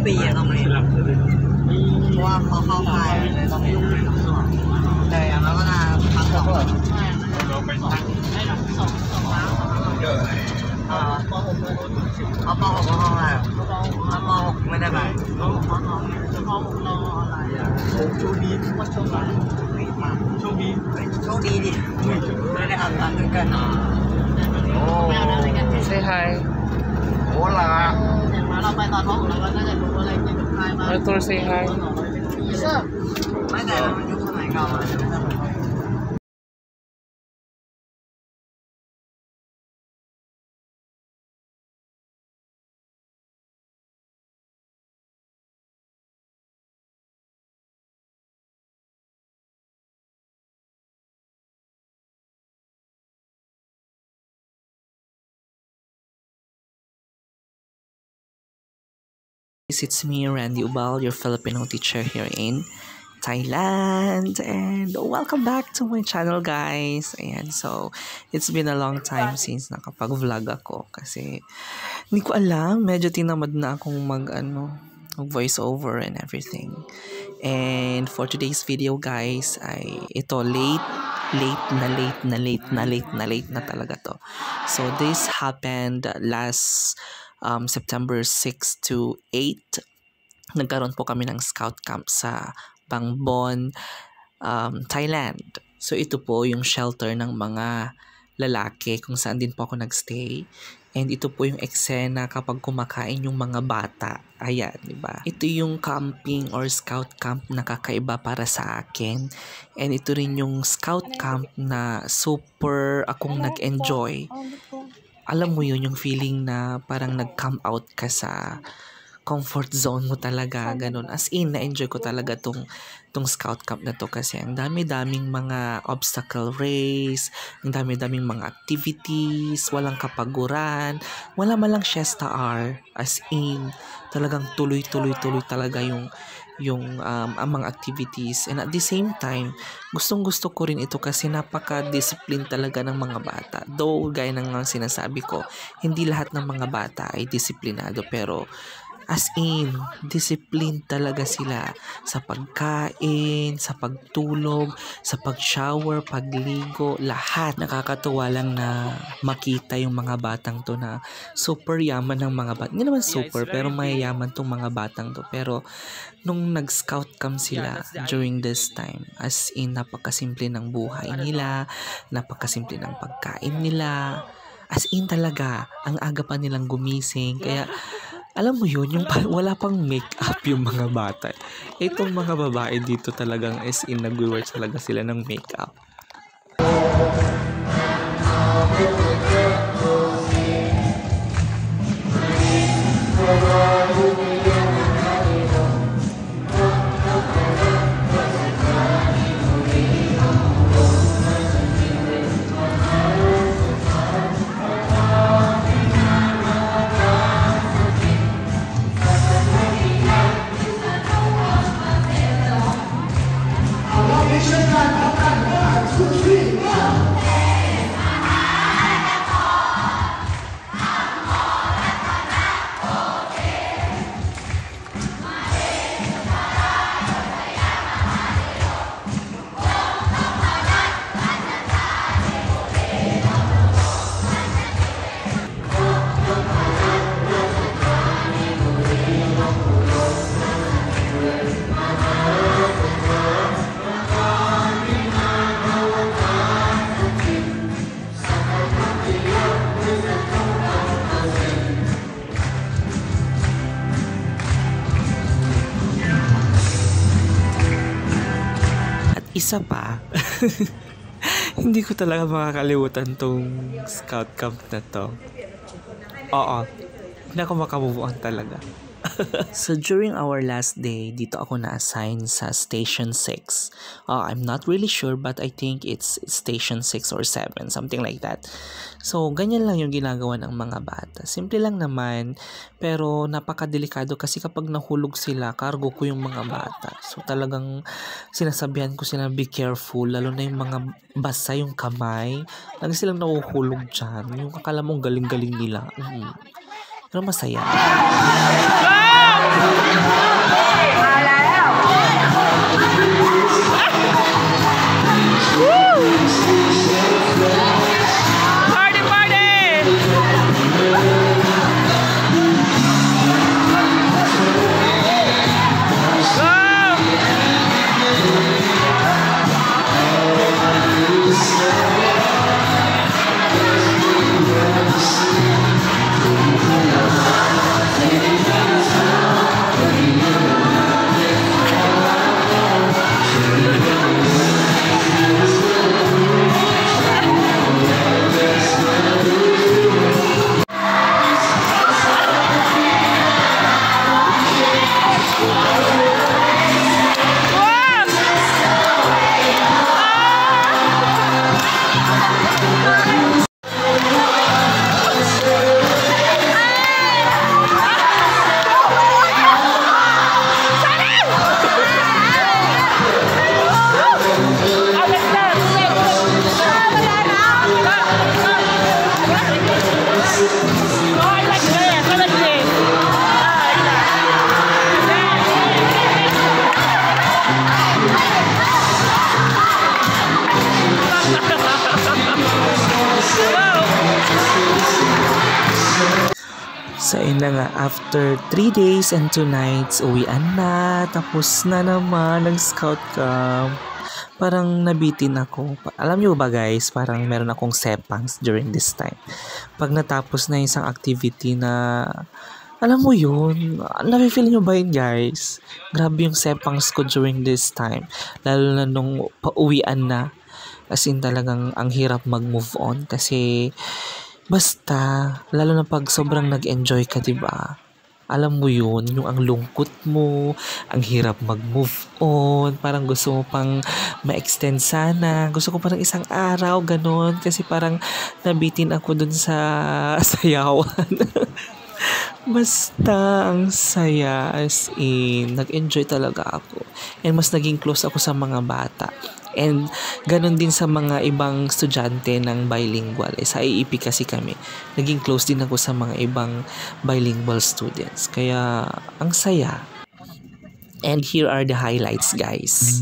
ปีต้องเรียนเพราะว่าเขาเข้าค่ายเลยต้องยุ่งเลยแต่อย่างนั้นก็น่าพักก่อนเราไปตั้งได้หลัก2 ล้านป .6 เอาป .6 ก็ห้องอะไรป .6 ไม่ได้ไปป .6 รออะไรโชคดีว่าโชคดีโชคดีดิไม่ได้อ่านตังค์กันโอ้ใช่ไฮโอ้ล่ะอย่างเราไปตอนป .6 เราก็น่าจะรู้อะไรเกี่ยวกับค่ายบ้างตัวใช่ไฮไม่แต่มันยุคสมัยเก่าอะIt's me, Randy Ubal, your Filipino teacher here in Thailand, and welcome back to my channel, guys. Ayan, so it's been a long time since nakapag-vlog ako kasi hindi ko alam, medyo tinamad na akong mag voice over and everything. And for today's video, guys, ay ito late na talaga to. So this happened last September 6 to 8, nagkaroon po kami ng scout camp sa Bangbon, Thailand. So ito po yung shelter ng mga lalaki kung saan din po ako nagstay. And ito po yung eksena kapag kumakain yung mga bata. Ayan, di ba? Ito yung camping or scout camp na kakaiba para sa akin. And ito rin yung scout camp na super akong nag-enjoy. Alam mo yun, yung feeling na parang nag-come out ka sa comfort zone mo talaga, ganun. As in, na-enjoy ko talaga tong scout camp na to kasi ang dami-daming mga obstacle race, ang dami-daming mga activities, walang kapaguran, wala malang siesta hour. As in, talagang tuloy-tuloy talaga yung mga activities. And at the same time, gustong-gusto ko rin ito kasi napaka-discipline talaga ng mga bata. Though, gaya ng sinasabi ko, hindi lahat ng mga bata ay disiplinado, pero as in, discipline talaga sila sa pagkain, sa pagtulog, sa pag-shower, pagligo, lahat. Nakakatuwa lang na makita yung mga batang to na super yaman ng mga bata. Hindi naman super, pero mayayaman tong mga batang to. Pero nung nag-scout camp sila during this time, as in, napakasimple ng buhay nila, napakasimple ng pagkain nila. As in talaga, ang aga pa nilang gumising. Kaya alam mo yun, yung wala pang make-up yung mga bata. Itong mga babae dito talagang as in nag-wear talaga sila ng make-up. Isa pa, hindi ko talaga makakalimutan tong scout camp na to. Oo, hindi ako makamove on talaga. So during our last day, dito ako na-assign sa Station 6. I'm not really sure but I think it's Station 6 or 7, something like that. So ganyan lang yung ginagawa ng mga bata. Simple lang naman, pero napakadelikado kasi kapag nahulog sila, cargo ko yung mga bata. So talagang sinasabihan ko sila, be careful, lalo na yung mga basa yung kamay. Lagi silang nahuhulog dyan. Yung akala mong galing-galing nila. Pero masaya. So, yun na nga, after 3 days and 2 nights, uwian na. Tapos na naman ng scout camp. Parang nabitin ako. Alam nyo ba guys, parang meron akong sepangs during this time. Pag natapos na isang activity na, alam mo yun, nafe-feel nyo ba yun guys? Grabe yung sepangs ko during this time. Lalo na nung pauwian na. As in talagang ang hirap mag-move on kasi basta, lalo na pag sobrang nag-enjoy ka, diba? Alam mo yun, yung ang lungkot mo, ang hirap mag-move on, parang gusto mo pang ma-extend sana. Gusto ko parang isang araw, ganun. Kasi parang nabitin ako dun sa sayawan. Basta, ang saya, as in, nag-enjoy talaga ako. And mas naging close ako sa mga bata. And ganun din sa mga ibang estudyante ng bilingual. Sa IEP kasi kami, naging close din ako sa mga ibang bilingual students. Kaya, ang saya. And here are the highlights, guys.